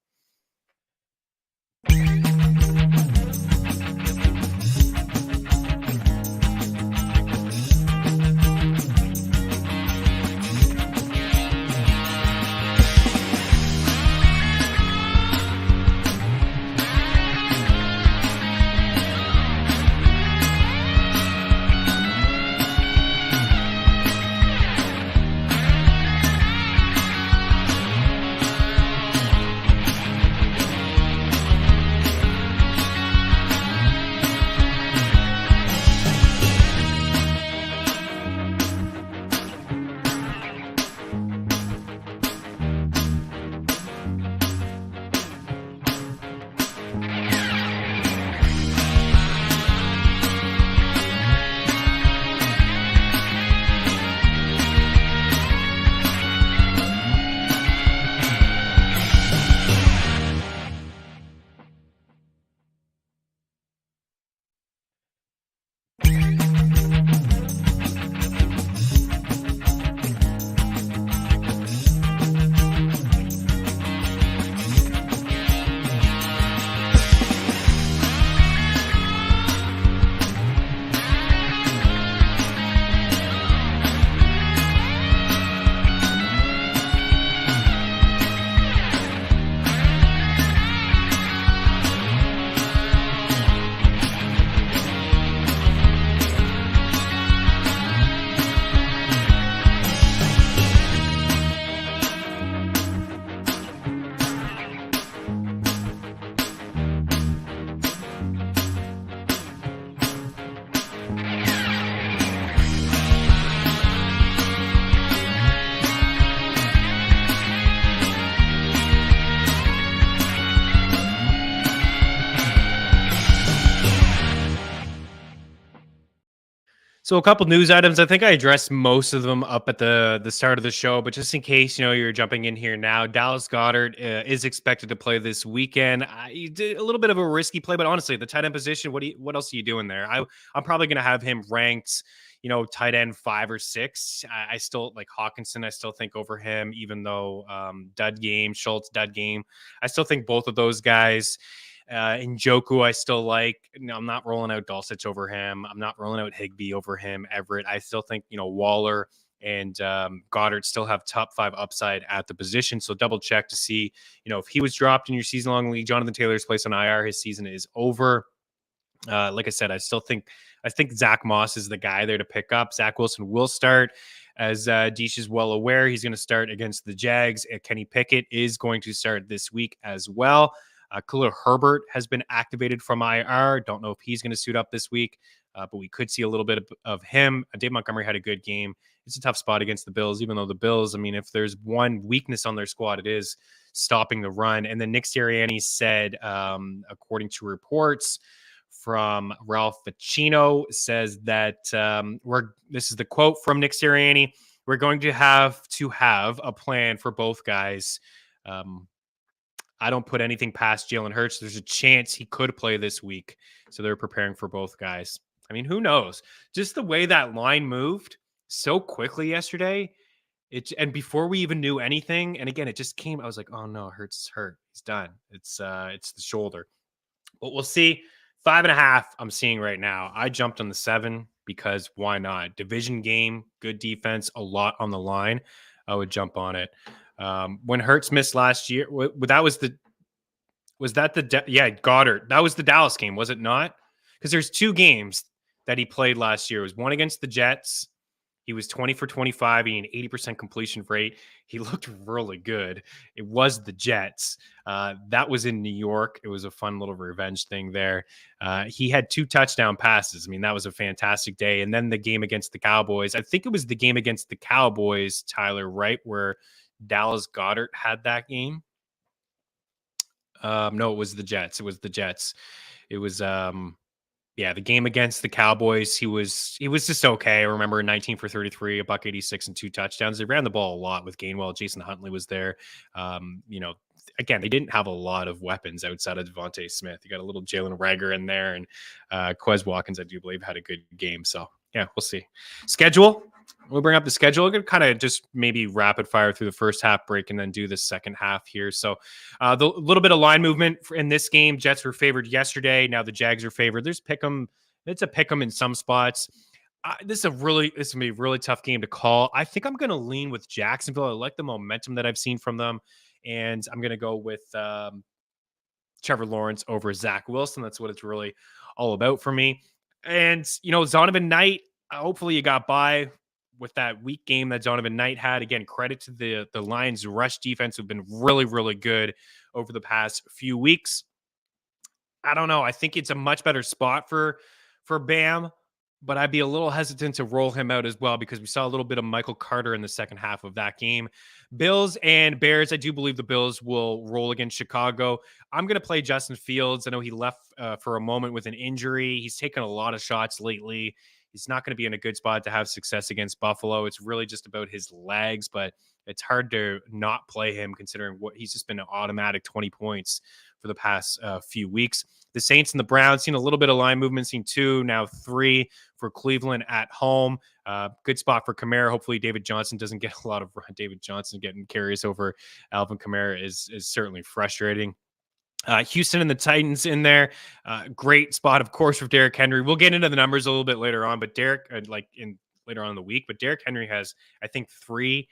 So a couple news items. I think I addressed most of them up at the start of the show, but just in case you're jumping in here now, Dallas Goedert is expected to play this weekend. He did a little bit of a risky play, but honestly, the tight end position, what else are you doing there? I'm probably going to have him ranked, tight end 5 or 6. I still like Hawkinson. I still think over him, even though dud game, Schultz dud game. I still think both of those guys. Njoku, I still like. I'm not rolling out Dulcich over him. I'm not rolling out Higbee over him. Everett. I still think Waller and Goddard still have top 5 upside at the position. So double check to see if he was dropped in your season long league. Jonathan Taylor's placed on IR. His season is over. Like I said, I think Zach Moss is the guy there to pick up. Zach Wilson will start. As Deesh is well aware, he's going to start against the Jags. Kenny Pickett is going to start this week as well. Khalil Herbert has been activated from IR. Don't know if he's going to suit up this week, but we could see a little bit of him. Dave Montgomery had a good game. It's a tough spot against the Bills, even though the Bills, if there's one weakness on their squad, it is stopping the run. And then Nick Sirianni said, according to reports from Ralph Ficino, says that this is the quote from Nick Sirianni, we're going to have a plan for both guys. I don't put anything past Jalen Hurts. There's a chance he could play this week. So they're preparing for both guys. Who knows? Just the way that line moved so quickly yesterday. And before we even knew anything, and again, it just came. I was like, oh no, Hurts is hurt. He's done. It's the shoulder. But we'll see. 5.5 I'm seeing right now. I jumped on the 7 because why not? Division game, good defense, a lot on the line. I would jump on it. When Hurts missed last year, Goddard. That was the Dallas game, was it not? Because there's 2 games that he played last year. It was one against the Jets. He was 20 for 25, he had an 80% completion rate. He looked really good. It was the Jets. That was in New York. It was a fun little revenge thing there. He had 2 touchdown passes. That was a fantastic day. And then the game against the Cowboys. I think it was the game against the Cowboys, Tyler, right, where Dallas Goedert had that game. No, it was the Jets. It was the game against the Cowboys. He was just okay. I remember 19 for 33, $186 and 2 touchdowns. They ran the ball a lot with Gainwell. Jason Huntley was there. Again, they didn't have a lot of weapons outside of Devontae Smith. You got a little Jalen Reagor in there, and Quez Watkins, I do believe, had a good game. So yeah, we'll see. Schedule. We'll bring up the schedule. We're going to kind of just maybe rapid fire through the first half break and then do the second half here. So the little bit of line movement in this game. Jets were favored yesterday. Now the Jags are favored. There's pick'em. It's a pick'em in some spots. This is going to be a really tough game to call. I think I'm going to lean with Jacksonville. I like the momentum that I've seen from them. And I'm going to go with Trevor Lawrence over Zach Wilson. That's what it's really all about for me. And, Zonovan Knight, hopefully you got by with that weak game that Donovan Knight had. Again, credit to the Lions rush defense who've been really, really good over the past few weeks. I don't know. I think it's a much better spot for Bam, but I'd be a little hesitant to roll him out as well because we saw a little bit of Michael Carter in the second half of that game. Bills and Bears, I do believe the Bills will roll against Chicago. I'm going to play Justin Fields. I know he left for a moment with an injury. He's taken a lot of shots lately. He's not going to be in a good spot to have success against Buffalo. It's really just about his legs, but it's hard to not play him considering what he's just been an automatic 20 points for the past few weeks. The Saints and the Browns seen a little bit of line movement, seen 2, now 3 for Cleveland at home. Good spot for Kamara. Hopefully David Johnson doesn't get a lot of David Johnson getting carries over Alvin Kamara is certainly frustrating. Houston and the Titans in there. Great spot, of course, for Derrick Henry. We'll get into the numbers a little bit later on, but later on in the week. But Derrick Henry has, I think, 3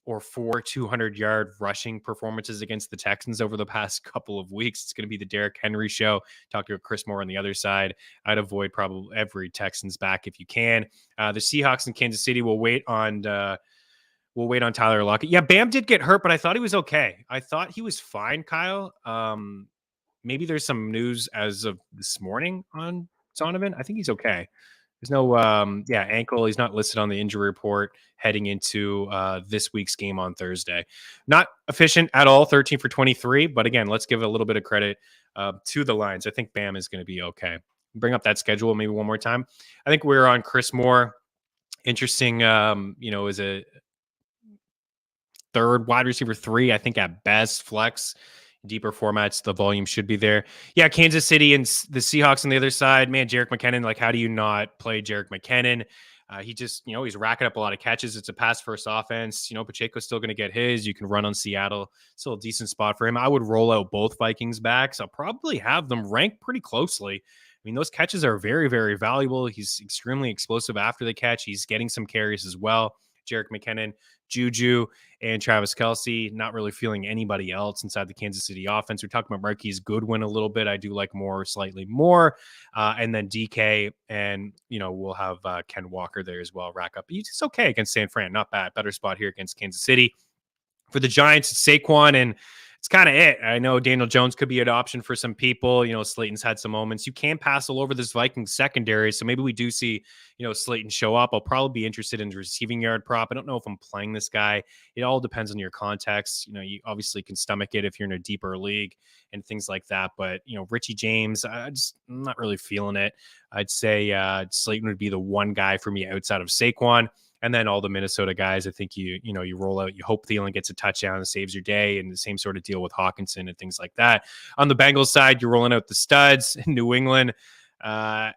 or 4 200-yard rushing performances against the Texans over the past couple of weeks. It's going to be the Derrick Henry show. Talk to Chris Moore on the other side. I'd avoid probably every Texans back if you can. The Seahawks in Kansas City will wait on Tyler Lockett. Yeah, Bam did get hurt, but I thought he was okay. I thought he was fine, Kyle. Maybe there's some news as of this morning on Zonovan. I think he's okay. There's no ankle. He's not listed on the injury report heading into this week's game on Thursday. Not efficient at all, 13 for 23. But again, let's give a little bit of credit to the Lions. I think Bam is going to be okay. bring up that schedule maybe one more time. I think we're on Chris Moore. Interesting, is a third wide receiver 3, I think at best, flex. Deeper formats, the volume should be there. Yeah, Kansas City and the Seahawks on the other side. Man, Jerick McKinnon, like, how do you not play Jerick McKinnon? He just, he's racking up a lot of catches. It's a pass-first offense. Pacheco's still going to get his. You can run on Seattle. Still a decent spot for him. I would roll out both Vikings backs. I'll probably have them ranked pretty closely. I mean, those catches are very, very valuable. He's extremely explosive after the catch. He's getting some carries as well. Jerick McKinnon, Juju, and Travis Kelce. Not really feeling anybody else inside the Kansas City offense. We're talking about Marquise Goodwin a little bit. I do like Moore slightly more. And then DK, and, we'll have Ken Walker there as well, rack up. It's okay against San Fran. Not bad. Better spot here against Kansas City. For the Giants, it's Saquon, and it's kind of it. I know Daniel Jones could be an option for some people. Slayton's had some moments. You can't pass all over this Vikings secondary, so maybe we do see, Slayton show up. I'll probably be interested in the receiving yard prop. I don't know if I'm playing this guy. It all depends on your context. You obviously can stomach it if you're in a deeper league and things like that. But, Richie James, I'm not really feeling it. I'd say Slayton would be the one guy for me outside of Saquon. And then all the Minnesota guys, I think you roll out, you hope Thielen gets a touchdown and saves your day, and the same sort of deal with Hawkinson and things like that. On the Bengals side, you're rolling out the studs in New England. A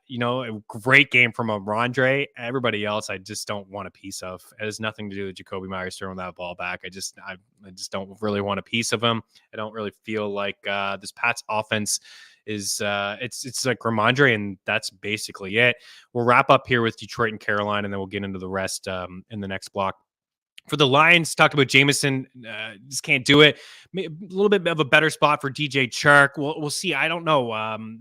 great game from Rondre. Everybody else, I just don't want a piece of. It has nothing to do with Jacoby Myers throwing that ball back. I just don't really want a piece of him. I don't really feel like this Pats offense is it's like Ramondre, and that's basically it. We'll wrap up here with Detroit and Carolina, and then we'll get into the rest in the next block. For the Lions, talked about Jameson, just can't do it. A little bit of a better spot for DJ Chark. We'll see. I don't know.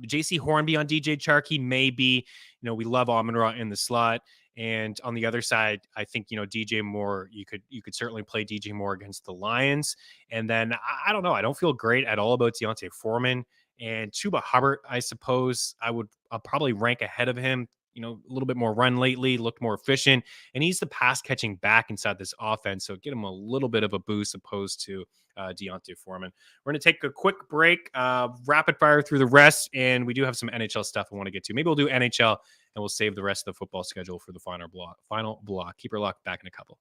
JC Hornby on DJ Chark. He may be. We love Amon-Ra in the slot. And on the other side, I think, DJ Moore, you could certainly play DJ Moore against the Lions. And then I don't know. I don't feel great at all about Deontay Foreman. And Chuba Hubbard, I suppose I'll probably rank ahead of him. A little bit more run lately, looked more efficient, and he's the pass catching back inside this offense. So get him a little bit of a boost opposed to Deontay Foreman. We're going to take a quick break, rapid fire through the rest. And we do have some NHL stuff I want to get to. Maybe we'll do NHL and we'll save the rest of the football schedule for the final block. Keep her locked, back in a couple.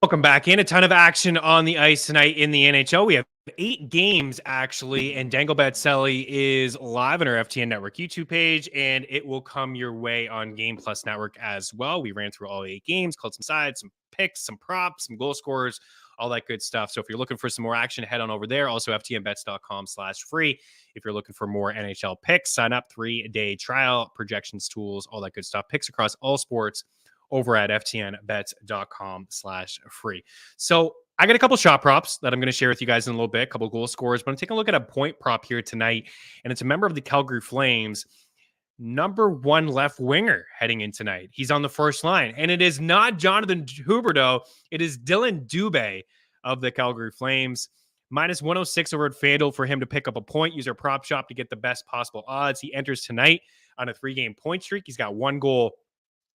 Welcome back in. A ton of action on the ice tonight in the NHL. We have 8 games, actually, and Dangle Betselli is live on our FTN Network YouTube page, and it will come your way on Game Plus Network as well. We ran through all 8 games, called some sides, some picks, some props, some goal scorers, all that good stuff. So if you're looking for some more action, head on over there. Also, ftnbets.com/free. If you're looking for more NHL picks, sign up, 3-day trial, projections, tools, all that good stuff. Picks across all sports over at ftnbets.com/free. So I got a couple shot props that I'm going to share with you guys in a little bit, a couple goal scorers, but I'm taking a look at a point prop here tonight, and it's a member of the Calgary Flames, number 1 left winger heading in tonight. He's on the first line, and it is not Jonathan Huberdeau. It is Dylan Dubé of the Calgary Flames. -106 over at FanDuel for him to pick up a point. Use our prop shop to get the best possible odds. He enters tonight on a 3-game point streak. He's got 1 goal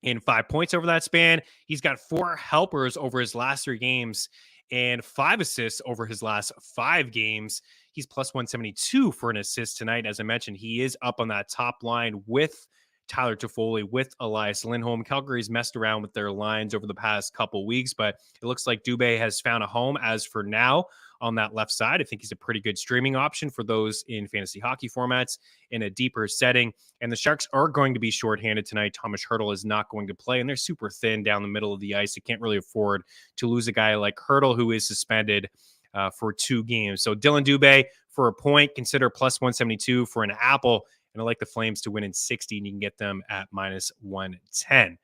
in 5 points over that span. He's got 4 helpers over his last 3 games and 5 assists over his last 5 games. He's +172 for an assist tonight. As I mentioned, he is up on that top line with Tyler Toffoli, with Elias Lindholm. Calgary's messed around with their lines over the past couple weeks, but it looks like Dubé has found a home as for now on that left side. I think he's a pretty good streaming option for those in fantasy hockey formats in a deeper setting. And the Sharks are going to be shorthanded tonight. Thomas Hertl is not going to play, and they're super thin down the middle of the ice. They can't really afford to lose a guy like Hertl, who is suspended for 2 games. So Dylan Dubé for a point, consider +172 for an apple. And I like the Flames to win in 60, and you can get them at -110.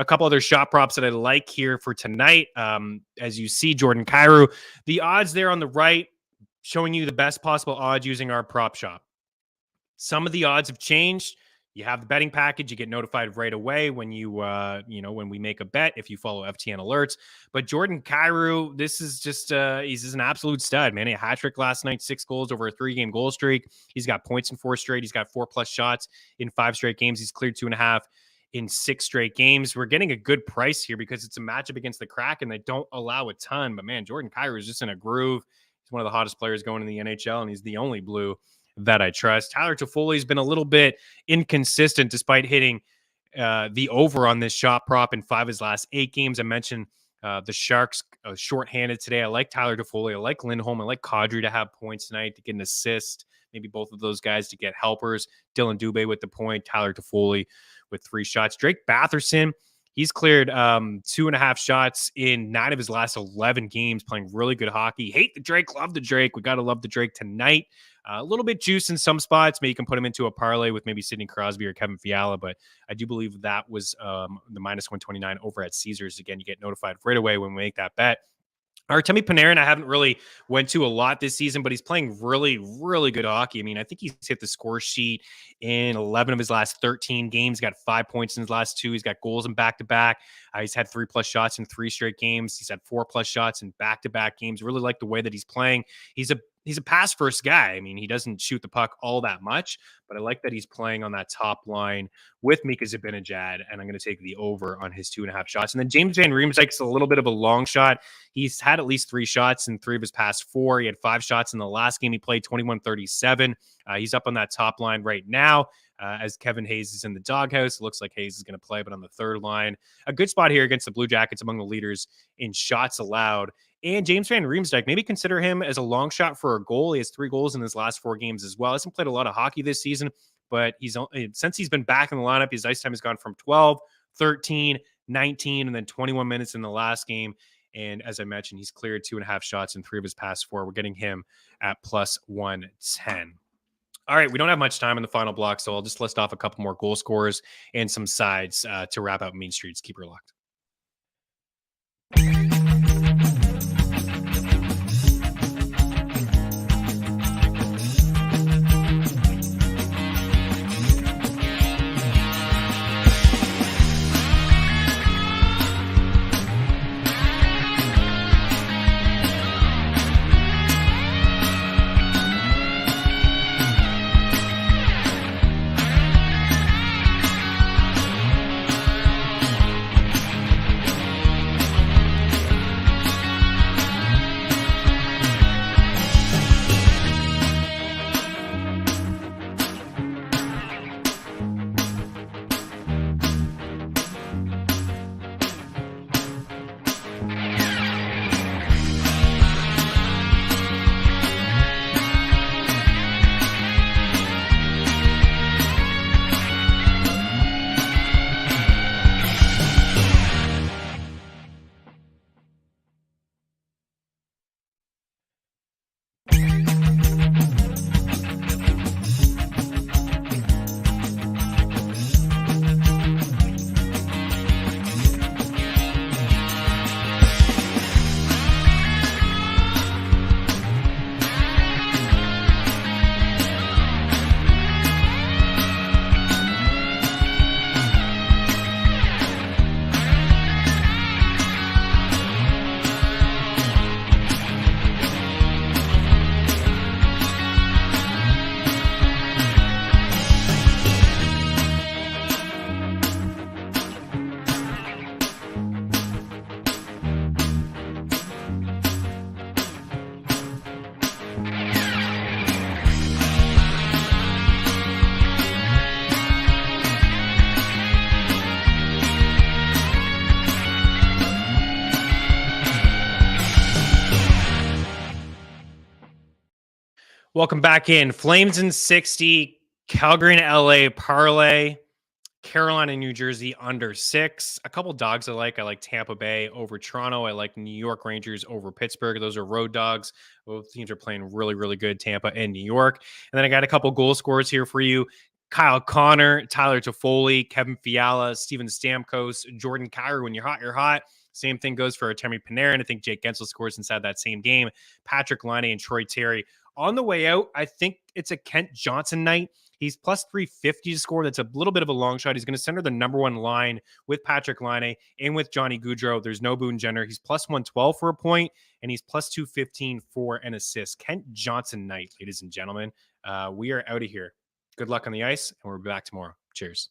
A couple other shot props that I like here for tonight. As you see, Jordan Kyrou, the odds there on the right, showing you the best possible odds using our prop shop. Some of the odds have changed. You have the betting package. You get notified right away when when we make a bet, if you follow FTN alerts. But Jordan Kyrou, this is just, he's just an absolute stud, man. He had a hat trick last night, 6 goals over a 3-game goal streak. He's got points in 4 straight. He's got 4+ shots in 5 straight games. He's cleared 2.5 in 6 straight games. We're getting a good price here because it's a matchup against the Kraken. They don't allow a ton, but man, Jordan Kyrou is just in a groove. He's one of the hottest players going in the NHL, and he's the only blue that I trust. Tyler Toffoli has been a little bit inconsistent despite hitting the over on this shot prop in 5 of his last 8 games. I mentioned the Sharks shorthanded today. I like Tyler Toffoli. I like Lindholm. I like Kadri to have points tonight, to get an assist. Maybe both of those guys to get helpers. Dylan Dubé with the point. Tyler Toffoli with 3 shots. Drake Batherson, he's cleared 2.5 shots in 9 of his last 11 games, playing really good hockey. Hate the Drake, love the Drake. We got to love the Drake tonight. A little bit juice in some spots. Maybe you can put him into a parlay with maybe Sidney Crosby or Kevin Fiala, but I do believe that was the -129 over at Caesars. Again, you get notified right away when we make that bet. Artemi Panarin, I haven't really went to a lot this season, but he's playing really, really good hockey. I mean, I think he's hit the score sheet in 11 of his last 13 games. He's got 5 points in his last 2. He's got goals in back-to-back. He's had 3+ shots in 3 straight games. He's had 4+ shots in back-to-back games. Really like the way that he's playing. He's a pass-first guy. I mean, he doesn't shoot the puck all that much, but I like that he's playing on that top line with Mika Zibanejad, and I'm going to take the over on his 2.5 shots. And then James Van Riemsdyk is a little bit of a long shot. He's had at least 3 shots in 3 of his past 4. He had 5 shots in the last game he played, 21-37. He's up on that top line right now. As Kevin Hayes is in the doghouse. It looks like Hayes is going to play, but on the third line. A good spot here against the Blue Jackets, among the leaders in shots allowed. And James Van Riemsdyk, maybe consider him as a long shot for a goal. He has 3 goals in his last 4 games as well. Hasn't played a lot of hockey this season, but since he's been back in the lineup, his ice time has gone from 12, 13, 19, and then 21 minutes in the last game. And as I mentioned, he's cleared 2.5 shots in 3 of his past 4. We're getting him at +110. All right, we don't have much time in the final block, so I'll just list off a couple more goal scorers and some sides to wrap up Main Street's Keep Her Locked. Welcome back in. Flames in 60, Calgary and LA parlay, Carolina and New Jersey under 6. A couple dogs I like. I like Tampa Bay over Toronto. I like New York Rangers over Pittsburgh. Those are road dogs. Both teams are playing really, really good, Tampa and New York. And then I got a couple goal scorers here for you. Kyle Connor, Tyler Toffoli, Kevin Fiala, Steven Stamkos, Jordan Kyrou. When you're hot, you're hot. Same thing goes for Artemi Panarin. I think Jake Gensel scores inside that same game. Patrick Laine and Troy Terry. On the way out, I think it's a Kent Johnson night. He's plus 350 to score. That's a little bit of a long shot. He's going to center the number one line with Patrick Laine and with Johnny Gaudreau. There's no Boone Jenner. He's plus 112 for a point, and he's plus 215 for an assist. Kent Johnson night, ladies and gentlemen. We are out of here. Good luck on the ice, and we'll be back tomorrow. Cheers.